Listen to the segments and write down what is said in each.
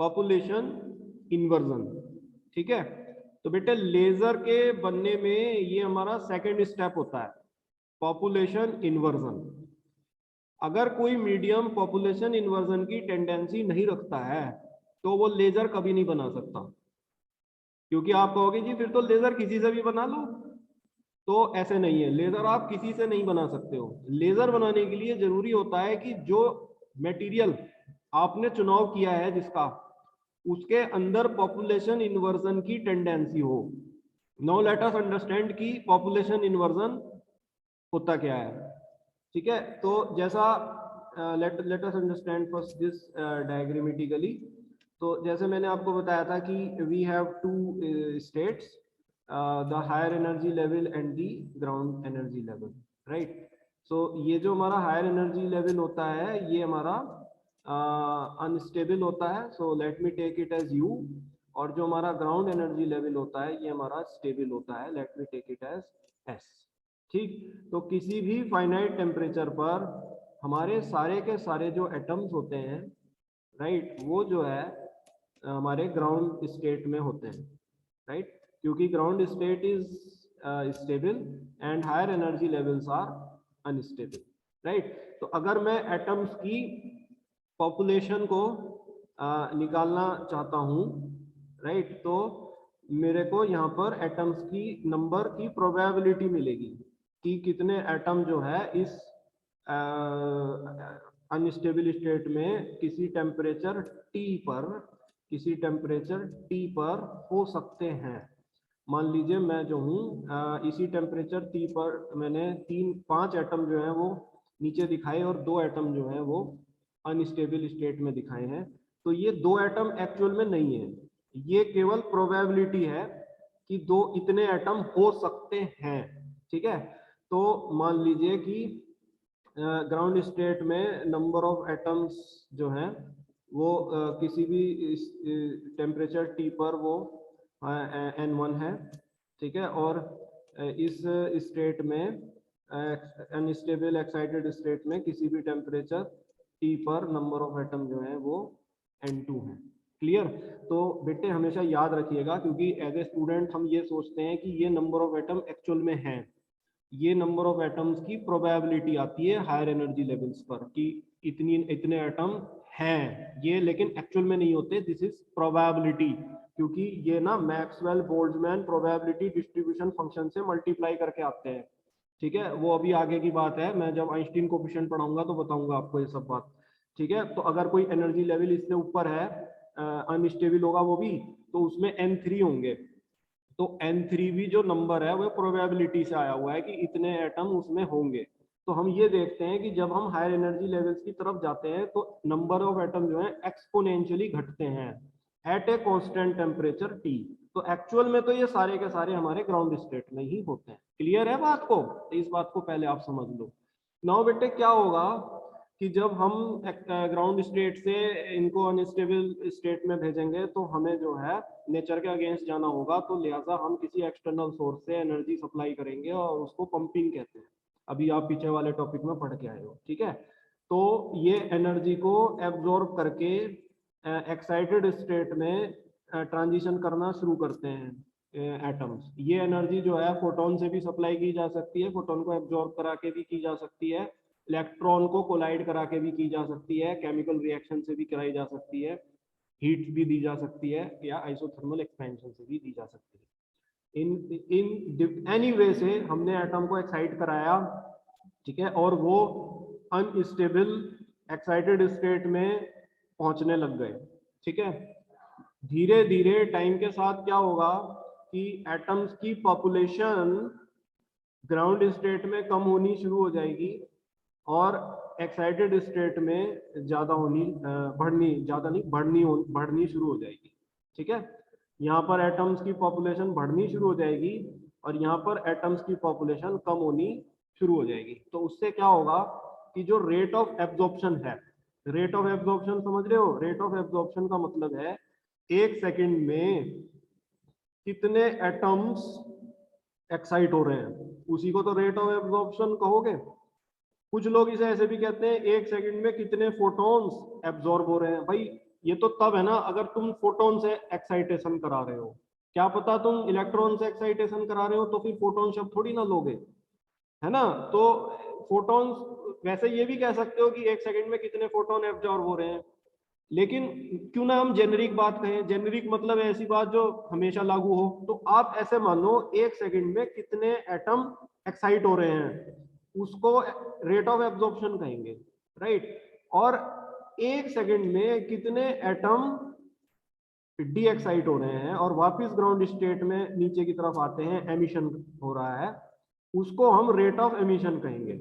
Population inversion. ठीक है, तो बेटे लेजर के बनने में ये हमारा सेकंड स्टेप होता है, पॉपुलेशन इन्वर्जन। अगर कोई मीडियम पॉपुलेशन इन्वर्जन की टेंडेंसी नहीं रखता है तो वो लेजर कभी नहीं बना सकता, क्योंकि आप कहोगे जी फिर तो लेजर किसी से भी बना लो, तो ऐसे नहीं है, लेजर आप किसी से नहीं बना सकते हो। लेजर बनाने के लिए जरूरी होता है कि जो मटेरियल आपने चुनाव किया है जिसका, उसके अंदर पॉपुलेशन इन्वर्जन की टेंडेंसी हो। नाउ लेट अस अंडरस्टैंड कि पॉपुलेशन इन्वर्जन होता क्या है। ठीक है, तो जैसा let us understand first this diagrammatically. तो जैसे मैंने आपको बताया था कि we have two states, the higher energy level and the ground energy level, right. So ये जो हमारा हायर एनर्जी लेवल होता है ये हमारा अनस्टेबल होता है, so let me take it as U. और जो हमारा ग्राउंड एनर्जी लेवल होता है ये हमारा स्टेबल होता है, let me take it as S. ठीक, तो किसी भी फाइनाइट टेम्परेचर पर हमारे सारे के सारे जो एटम्स होते हैं, राइट, वो जो है हमारे ग्राउंड स्टेट में होते हैं, राइट, क्योंकि ground state is stable and higher energy levels are unstable, right. तो अगर मैं एटम्स की पॉपुलेशन को निकालना चाहता हूँ, राइट, तो मेरे को यहाँ पर एटम्स की नंबर की प्रोबेबिलिटी मिलेगी कि कितने एटम जो है इस अनस्टेबल स्टेट में किसी टेम्परेचर टी पर हो सकते हैं। मान लीजिए मैं जो हूँ इसी टेम्परेचर टी पर मैंने 5 एटम जो हैं वो नीचे दिखाए और 2 एटम जो हैं वो अनस्टेबल स्टेट में दिखाए हैं। तो ये 2 एटम एक्चुअल में नहीं है, ये केवल प्रोबेबिलिटी है कि इतने एटम हो सकते हैं। ठीक है, तो मान लीजिए कि ग्राउंड स्टेट में नंबर ऑफ एटम्स जो हैं वो किसी भी टेम्परेचर टी पर वो n1 है। ठीक है, और इस स्टेट में अनस्टेबल एक्साइटेड स्टेट में किसी भी टेम्परेचर टी पर नंबर ऑफ एटम जो है वो n2 है। क्लियर? तो बेटे हमेशा याद रखिएगा, क्योंकि एज ए स्टूडेंट हम ये सोचते हैं कि ये नंबर ऑफ एटम एक्चुअल में है, ये नंबर ऑफ एटम्स की प्रोबेबिलिटी आती है हायर एनर्जी लेवल्स पर कि इतने एटम हैं ये, लेकिन एक्चुअल में नहीं होते, दिस इज प्रोबेबिलिटी, क्योंकि ये ना Maxwell Boltzmann probability distribution function से मल्टीप्लाई करके आते हैं। ठीक है, वो अभी आगे की बात है, मैं जब आइंस्टीन कोएफिशिएंट पढ़ाऊंगा तो बताऊंगा आपको ये सब बात। ठीक है, तो अगर कोई एनर्जी लेवल इससे ऊपर है, अनस्टेबल होगा वो भी, तो उसमें n3 होंगे। तो n3 भी जो नंबर है वो प्रोबेबिलिटी से आया हुआ है कि इतने एटम उसमें होंगे। तो हम ये देखते हैं कि जब हम हायर एनर्जी लेवल्स की तरफ जाते हैं तो नंबर ऑफ एटम जो है एक्सपोनेंशियली घटते हैं at a constant temperature T. तो एक्चुअल में तो ये सारे के सारे हमारे ग्राउंड स्टेट में ही होते हैं। क्लियर है बात को? तो इस बात को पहले आप समझ लो। नाउ बेटे क्या होगा कि जब हम ग्राउंड स्टेट से इनको अनस्टेबल स्टेट में भेजेंगे तो हमें जो है नेचर के अगेंस्ट जाना होगा, तो लिहाजा हम किसी एक्सटर्नल सोर्स से एनर्जी सप्लाई करेंगे और उसको पंपिंग कहते हैं। अभी आप पीछे वाले टॉपिक में पढ़ के आए हो। ठीक है, तो ये एनर्जी को एब्जॉर्ब करके एक्साइटेड स्टेट में ट्रांजिशन करना शुरू करते हैं एटम्स। ये एनर्जी जो है फोटोन से भी सप्लाई की जा सकती है, फोटोन को एब्जॉर्ब करा के भी की जा सकती है, इलेक्ट्रॉन को कोलाइड करा के भी की जा सकती है, केमिकल रिएक्शन से भी कराई जा सकती है, हीट भी दी जा सकती है, या आइसोथर्मल एक्सपेंशन से भी दी जा सकती है। इन एनी वे से हमने एटम को एक्साइट कराया, ठीक है, और वो अनस्टेबल एक्साइटेड स्टेट में पहुंचने लग गए। ठीक है, धीरे धीरे टाइम के साथ क्या होगा कि एटम्स की पॉपुलेशन ग्राउंड स्टेट में कम होनी शुरू हो जाएगी और एक्साइटेड स्टेट में ज्यादा होनी बढ़नी शुरू हो जाएगी। ठीक है, यहाँ पर एटम्स की पॉपुलेशन बढ़नी शुरू हो जाएगी और यहाँ पर एटम्स की पॉपुलेशन कम होनी शुरू हो जाएगी। तो उससे क्या होगा कि जो रेट ऑफ एब्जॉर्प्शन है, रेट ऑफ एब्जॉर्प्शन समझ रहे हो? रेट ऑफ एब्जॉर्प्शन का मतलब है 1 सेकंड में कितने एटम्स एक्साइट हो रहे हैं, उसी को तो रेट ऑफ एब्जॉर्प्शन कहोगे। कुछ लोग इसे ऐसे भी कहते हैं 1 सेकंड में कितने फोटॉन्स एब्जॉर्ब हो रहे हैं। भाई ये तो तब है ना अगर तुम फोटोन से एक्साइटेशन करा रहे हो, क्या पता तुम इलेक्ट्रॉन से एक्साइटेशन करा रहे हो तो फिर फोटोन शब्द थोड़ी ना लोगे, है ना। तो फोटॉन्स, वैसे ये भी कह सकते हो कि 1 सेकंड में कितने फोटोन एब्जॉर्ब हो रहे हैं, लेकिन क्यों ना हम जेनरिक बात कहें, जेनरिक मतलब ऐसी बात जो हमेशा लागू हो, तो आप ऐसे मानो 1 सेकंड में कितने एटम एक्साइट हो रहे हैं, उसको रेट ऑफ एब्जॉर्प्शन कहेंगे, राइट। और 1 सेकंड में कितने एटम डी एक्साइट हो रहे हैं और वापस ग्राउंड स्टेट में नीचे की तरफ आते हैं, एमिशन हो रहा है, उसको हम रेट ऑफ एमिशन कहेंगे,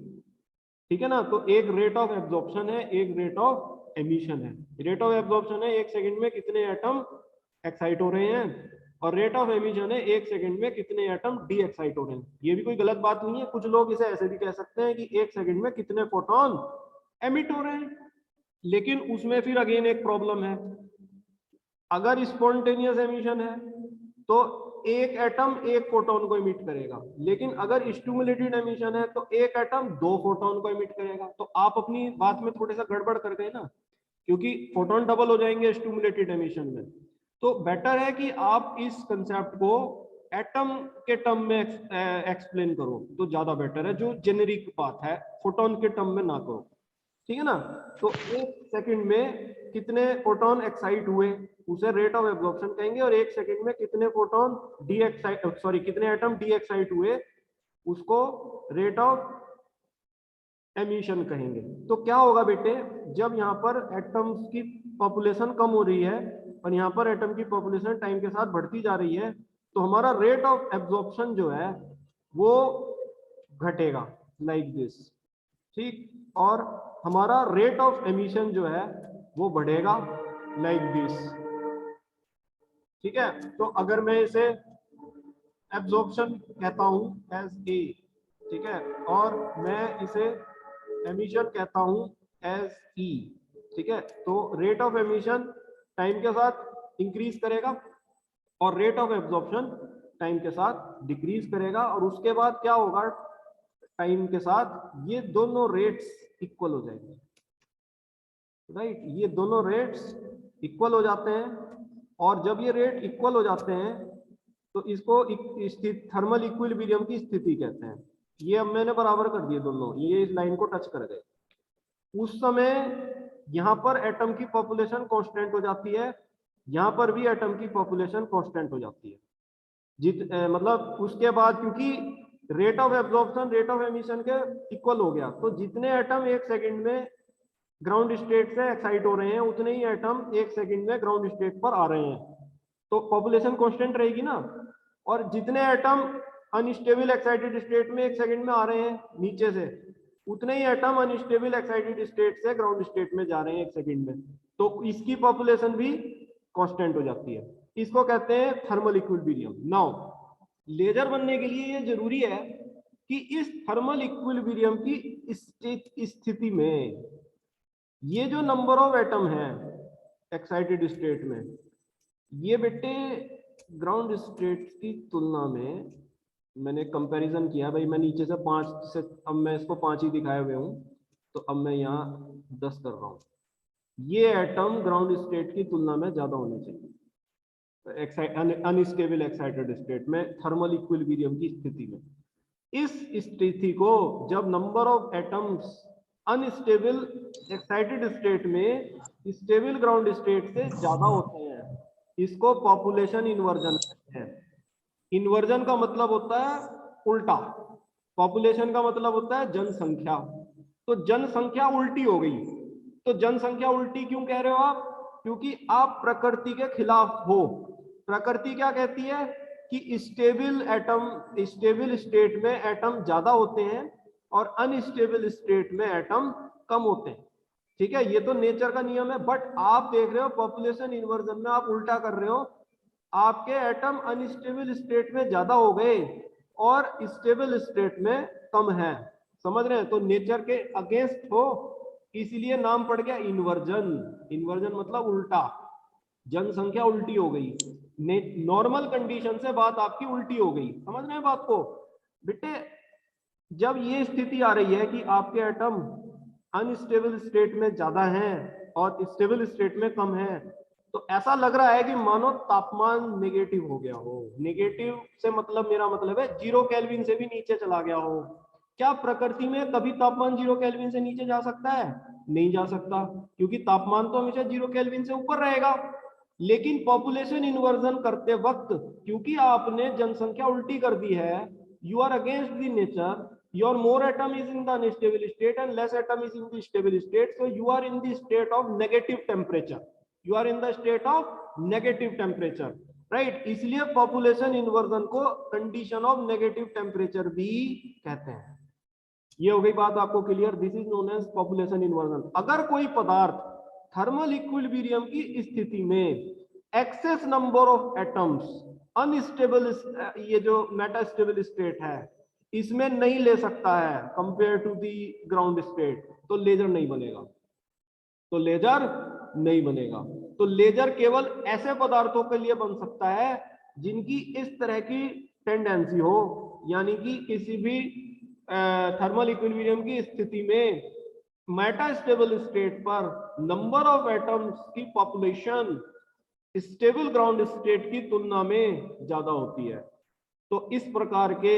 ठीक है ना। तो एक रेट ऑफ एब्जॉर्प्शन है, एक रेट ऑफ एमिशन है। रेट ऑफ एब्जॉर्प्शन है 1 सेकंड में कितने एटम एक्साइट हो रहे हैं, और रेट ऑफ एमिशन है 1 सेकंड में कितने एटम डी एक्साइट हो रहे हैं। ये भी कोई गलत बात नहीं है, कुछ लोग इसे ऐसे भी कह सकते हैं कि 1 सेकंड में कितने फोटोन एमिट हो रहे हैं, लेकिन उसमें फिर अगेन एक प्रॉब्लम है। अगर स्पॉन्टेनियस एमिशन है तो एक एटम एक फोटोन को इमिट करेगा, लेकिन अगर स्टिमुलेटेड एमिशन है तो एक एटम 2 फोटोन को इमिट करेगा। तो आप अपनी बात में थोड़ा सा गड़बड़ कर गए ना, क्योंकि फोटोन डबल हो जाएंगे स्टिमुलेटेड एमिशन में। तो बेटर है कि आप इस कंसेप्ट को एटम के टर्म में एक्सप्लेन करो, तो ज्यादा बेटर है, जो जेनेरिक बात है फोटोन के टर्म में ना करो, ठीक है ना। तो 1 सेकंड में कितने फोटोन एक्साइट हुए उसे रेट ऑफ एब्जॉर्प्शन कहेंगे, और 1 सेकंड में कितने फोटोन डी एक्साइट, सॉरी कितने एटम डी एक्साइट हुए उसको रेट ऑफ एमिशन कहेंगे। तो क्या होगा बेटे, जब यहाँ पर एटम्स की पॉपुलेशन कम हो रही है और यहाँ पर एटम की पॉपुलेशन टाइम के साथ बढ़ती जा रही है, तो हमारा रेट ऑफ एब्जॉर्प्शन जो है वो घटेगा, लाइक दिस, ठीक। और हमारा रेट ऑफ एमिशन जो है वो बढ़ेगा, लाइक दिस, ठीक है। तो अगर मैं इसे एब्जॉर्प्शन कहता हूं एज ए, ठीक है, और मैं इसे एमिशन कहता हूं एज ई, ठीक है, तो रेट ऑफ एमिशन टाइम के साथ इंक्रीज करेगा और रेट ऑफ एब्जॉर्प्शन टाइम के साथ डिक्रीज करेगा, और उसके बाद क्या होगा, टाइम के साथ ये दोनों रेट्स इक्वल हो जाएंगे, राइट। ये दोनों रेट्स इक्वल हो जाते हैं, और जब ये रेट इक्वल हो जाते हैं तो इसको थर्मल इक्विलिब्रियम की स्थिति कहते हैं। ये अब मैंने बराबर कर दिए दोनों, ये इस लाइन को टच कर गए। उस समय यहाँ पर एटम की पॉपुलेशन कांस्टेंट हो जाती है, यहाँ पर भी एटम की पॉपुलेशन कांस्टेंट हो जाती है, मतलब उसके बाद, क्योंकि rate of absorption rate of emission के इक्वल हो गया, तो जितने एटम 1 सेकंड में ग्राउंड स्टेट से एक्साइट हो रहे हैं उतने ही एटम 1 सेकंड में ग्राउंड स्टेट पर आ रहे हैं, तो पॉपुलेशन कांस्टेंट रहेगी ना। और जितने एटम अनस्टेबल एक्साइटेड स्टेट में 1 सेकंड में आ रहे हैं नीचे से, उतने ही एटम अनस्टेबल एक्साइटेड स्टेट से ग्राउंड स्टेट में जा रहे हैं 1 सेकंड में, तो इसकी पॉपुलेशन भी कांस्टेंट हो जाती है। इसको कहते हैं थर्मल इक्विलिब्रियम। नाउ लेजर बनने के लिए ये जरूरी है कि इस थर्मल इक्विलिब्रियम की स्थिति में ये जो नंबर ऑफ एटम है एक्साइटेड स्टेट में, ये बेटे ग्राउंड स्टेट की तुलना में, मैंने कंपैरिजन किया भाई, मैं नीचे से 5 से, अब मैं इसको 5 ही दिखाए हुए हूं, तो अब मैं यहाँ 10 कर रहा हूँ। ये एटम ग्राउंड स्टेट की तुलना में ज्यादा होने चाहिए अनस्टेबल एक्साइटेड स्टेट में, थर्मल इक्विलिब्रियम की स्थिति में। इस स्थिति को जब number of atoms unstable excited state में स्टेबल ग्राउंड स्टेट से ज्यादा होते हैं, इसको पॉपुलेशन इन्वर्जन कहते हैं। इन्वर्जन का मतलब होता है उल्टा, पॉपुलेशन का मतलब होता है जनसंख्या। तो जनसंख्या उल्टी हो गई, तो जनसंख्या उल्टी क्यों कह रहे हो आप, क्योंकि आप प्रकृति के खिलाफ हो। प्रकृति क्या कहती है कि स्टेबल एटम, स्टेबल स्टेट में एटम ज्यादा होते हैं और अनस्टेबल स्टेट में एटम कम होते हैं, ठीक है, ये तो नेचर का नियम है। बट आप देख रहे हो पॉपुलेशन इन्वर्जन में आप उल्टा कर रहे हो, आपके एटम अनस्टेबल स्टेट में ज्यादा हो गए और स्टेबल स्टेट में कम है, समझ रहे हैं। तो नेचर के अगेंस्ट हो, इसलिए नाम पड़ गया इन्वर्जन। इन्वर्जन मतलब उल्टा, जनसंख्या उल्टी हो गई, नॉर्मल कंडीशन से बात आपकी उल्टी हो गई, समझ रहे हैं बात को बेटे। जब ये स्थिति आ रही है कि आपके एटम अनस्टेबल स्टेट में ज्यादा हैं और स्टेबल स्टेट में कम है, तो ऐसा लग रहा है कि मानो तापमान नेगेटिव हो गया हो। नेगेटिव से मतलब मेरा मतलब है 0 केल्विन से भी नीचे चला गया हो। क्या प्रकृति में कभी तापमान 0 केल्विन से नीचे जा सकता है? नहीं जा सकता, क्योंकि तापमान तो हमेशा 0 केल्विन से ऊपर रहेगा। लेकिन पॉपुलेशन इन्वर्जन करते वक्त क्योंकि आपने जनसंख्या उल्टी कर दी है, you are against the nature, your more atom is in the unstable state and less atom is in the stable state, so you are in the state of negative temperature, you are in the state of negative temperature, right? इसलिए population inversion को condition of negative temperature भी कहते हैं। ये हो गई बात आपको clear. This is known as population inversion. अगर कोई पदार्थ थर्मल इक्विलिब्रियम की स्थिति में excess number of atoms unstable, ये जो मेटास्टेबल स्टेट है, इसमें नहीं ले सकता है compare to the ground state, तो लेजर नहीं बनेगा। तो लेजर नहीं बनेगा। तो लेजर केवल ऐसे पदार्थों के लिए बन सकता है जिनकी इस तरह की टेंडेंसी हो, यानी कि किसी भी थर्मल इक्विलिब्रियम की स्थिति में मेटास्टेबल स्टेट पर नंबर ऑफ एटम्स की पॉपुलेशन स्टेबल ग्राउंड स्टेट की तुलना में ज्यादा होती है। तो इस प्रकार के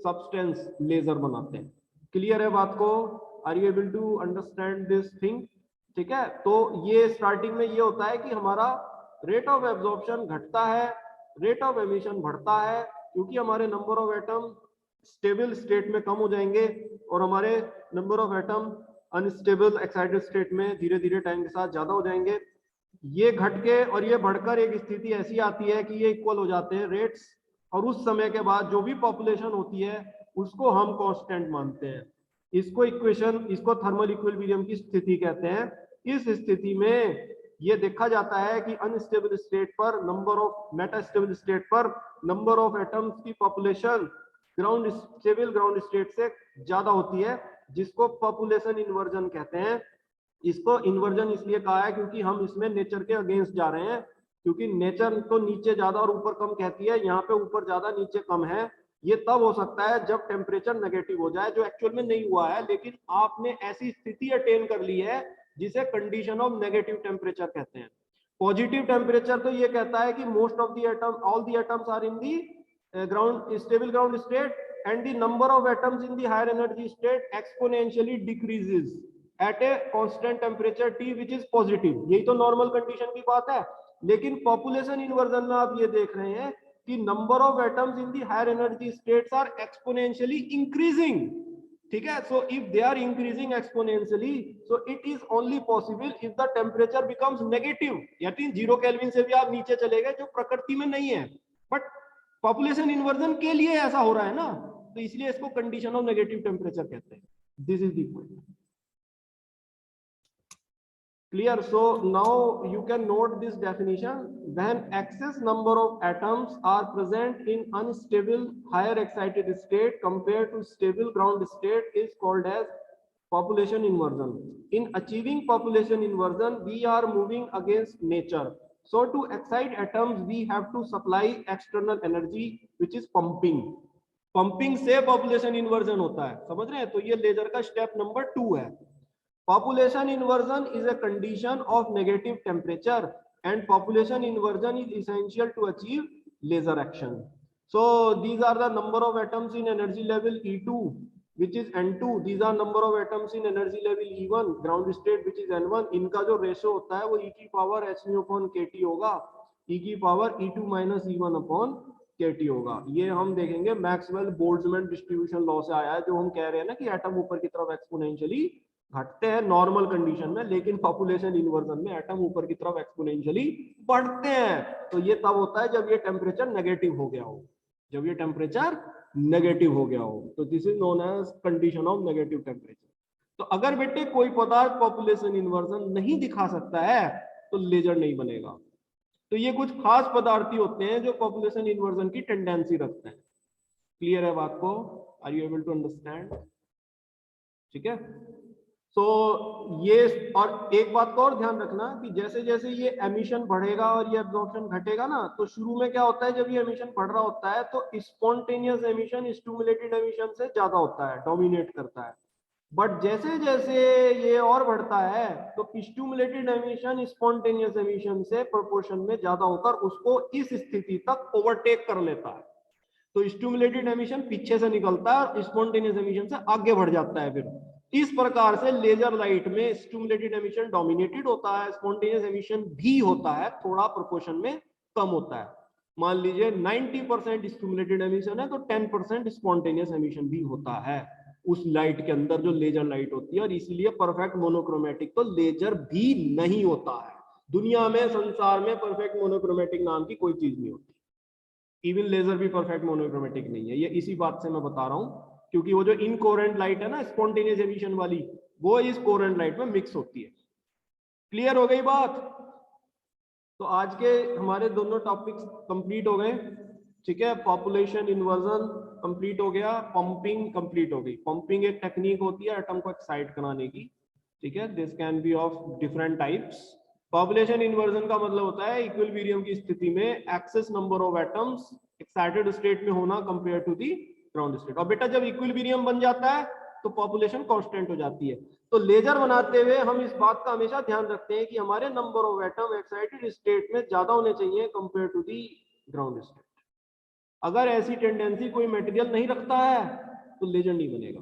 सब्सटेंस लेजर बनाते हैं। क्लियर है बात को? Are you able to understand this thing? ठीक है। तो ये स्टार्टिंग में ये होता है कि हमारा रेट ऑफ एब्जॉर्प्शन घटता है, रेट ऑफ एमिशन बढ़ता है, क्योंकि हमारे number of atom stable state में कम हो जाएंगे और हमारे number of atom unstable excited state में धीरे धीरे टाइम के साथ ज्यादा हो जाएंगे। ये घट के और ये बढ़कर एक स्थिति ऐसी आती है कि ये इक्वल हो जाते हैं रेट्स, और उस समय के बाद जो भी पॉपुलेशन होती है उसको हम कांस्टेंट मानते हैं। इसको इक्वेशन, इसको थर्मल इक्विलिब्रियम की स्थिति कहते हैं। इस स्थिति में ये देखा जाता है कि अनस्टेबल स्टेट पर नंबर ऑफ, मेटास्टेबल स्टेट पर नंबर ऑफ एटम्स की population ground stable ground state से ज्यादा होती है, जिसको पॉपुलेशन इन्वर्जन कहते हैं। इसको इन्वर्जन इसलिए कहा है क्योंकि हम इसमें नेचर के अगेंस्ट जा रहे हैं, क्योंकि नेचर तो नीचे ज्यादा और ऊपर कम कहती है, यहाँ पे ऊपर ज्यादा नीचे कम है। ये तब हो सकता है जब टेम्परेचर नेगेटिव हो जाए, जो एक्चुअल में नहीं हुआ है, लेकिन आपने ऐसी स्थिति अटेन कर ली है जिसे कंडीशन ऑफ नेगेटिव टेम्परेचर कहते हैं। पॉजिटिव टेम्परेचर तो ये कहता है कि most of the atom, all the atoms are in the ground stable ground state and the number of atoms in the higher energy state exponentially decreases at a constant temperature T which is positive. यही तो normal condition की बात है। लेकिन population inversion में आप ये देख रहे हैं कि number of atoms in the higher energy states are exponentially increasing. ठीक है। So if they are increasing exponentially, so it is only possible if the temperature becomes negative, यानी 0 केल्विन से भी आप नीचे चले गए, जो प्रकृति में नहीं है, बट पॉपुलेशन इन्वर्जन के लिए ऐसा हो रहा है ना, तो इसलिए इसको कंडीशन ऑफ नेगेटिव टेम्परेचर कहते हैं। This is the point. Clear? So now you can note this definition. When excess number of atoms are present in unstable higher excited state compared to stable ground state is called as population inversion. In achieving population inversion, we are moving against nature. So to excite atoms, we have to supply external energy, which is pumping. Pumping से population inversion होता है, समझ रहे हैं? तो ये laser का step number 2 है। Population inversion is a condition of negative temperature and population inversion is essential to achieve laser action. So these are the number of atoms in energy level E2 which is N2. These are number of atoms in energy level E1 ground state which is N1. इनका जो ratio होता है वो E की power hν upon kT होगा, E की power E2 minus E1 upon kT होगा। ये हम देखेंगे मैक्सवेल बोल्ट्जमैन डिस्ट्रीब्यूशन लॉ से आया है, जो हम कह रहे हैं ना कि एटम ऊपर की तरफ एक्सपोनेंशियली घटते हैं नॉर्मल कंडीशन में, लेकिन पॉपुलेशन इन्वर्जन में एटम ऊपर की तरफ एक्सपोनेंशियली बढ़ते हैं। तो ये तब होता है जब ये टेम्परेचर नेगेटिव हो गया हो, जब ये टेम्परेचर नेगेटिव हो गया हो। तो this is known as condition of negative temperature. तो अगर बेटे कोई पदार्थ पॉपुलेशन इन्वर्जन नहीं दिखा सकता है तो लेजर नहीं बनेगा। तो ये कुछ खास पदार्थ होते हैं जो पॉपुलेशन इन्वर्जन की टेंडेंसी रखते हैं। क्लियर है बात को? Are you able to understand? ठीक है। तो ये, और एक बात को और ध्यान रखना कि जैसे जैसे ये एमिशन बढ़ेगा और ये एब्जॉर्प्शन घटेगा ना, तो शुरू में क्या होता है, जब ये एमिशन बढ़ रहा होता है तो स्पॉन्टेनियस एमिशन स्टिमुलेटेड एमिशन से ज्यादा होता है, डोमिनेट करता है। बट जैसे जैसे ये और बढ़ता है तो स्टिमुलेटेड एमिशन स्पॉन्टेनियस एमिशन से प्रोपोर्शन में ज्यादा होकर उसको इस स्थिति तक ओवरटेक कर लेता है। तो स्टिमुलेटेड एमिशन पीछे से निकलता है और स्पॉन्टेनियस एमिशन से आगे बढ़ जाता है। फिर इस प्रकार से लेजर लाइट में स्टिमुलेटेड एमिशन डोमिनेटेड होता है, स्पॉन्टेनियस एमिशन भी होता है, थोड़ा प्रोपोर्शन में कम होता है। मान लीजिए 90% स्टिमुलेटेड एमिशन है तो 10% स्पॉन्टेनियस एमिशन भी होता है उस लाइट के अंदर जो लेजर लाइट होती है। और इसीलिए परफेक्ट मोनोक्रोमेटिक तो लेजर भी नहीं होता है। दुनिया में, संसार में परफेक्ट मोनोक्रोमेटिक नाम की कोई चीज नहीं होती। इवन लेजर भी परफेक्ट मोनोक्रोमेटिक नहीं है। ये इसी बात से मैं बता रहा हूं, क्योंकि वो जो इनकोरेंट लाइट है ना, स्पॉन्टेनियस एमिशन वाली, वो इस कोरेंट लाइट में मिक्स होती है। क्लियर हो गई बात? तो आज के हमारे दोनों टॉपिक्स कंप्लीट हो गए। ठीक है, पॉपुलेशन इन्वर्जन कंप्लीट हो गया, पंपिंग कंप्लीट हो गई। पंपिंग एक टेक्निक होती है एटम को एक्साइट कराने की। ठीक है, this can be of different types. Population inversion का मतलब होता है इक्विलिब्रियम की स्थिति में excess number of atoms excited state में होना compare to the ground state. और बेटा जब इक्विलिब्रियम बन जाता है तो पॉपुलेशन कांस्टेंट हो जाती है। तो लेजर बनाते हुए हम इस बात का हमेशा ध्यान रखते हैं कि हमारे number of atom excited state में ज्यादा होने चाहिए compare to the ground state. अगर ऐसी टेंडेंसी कोई मटेरियल नहीं रखता है तो लेजर नहीं बनेगा।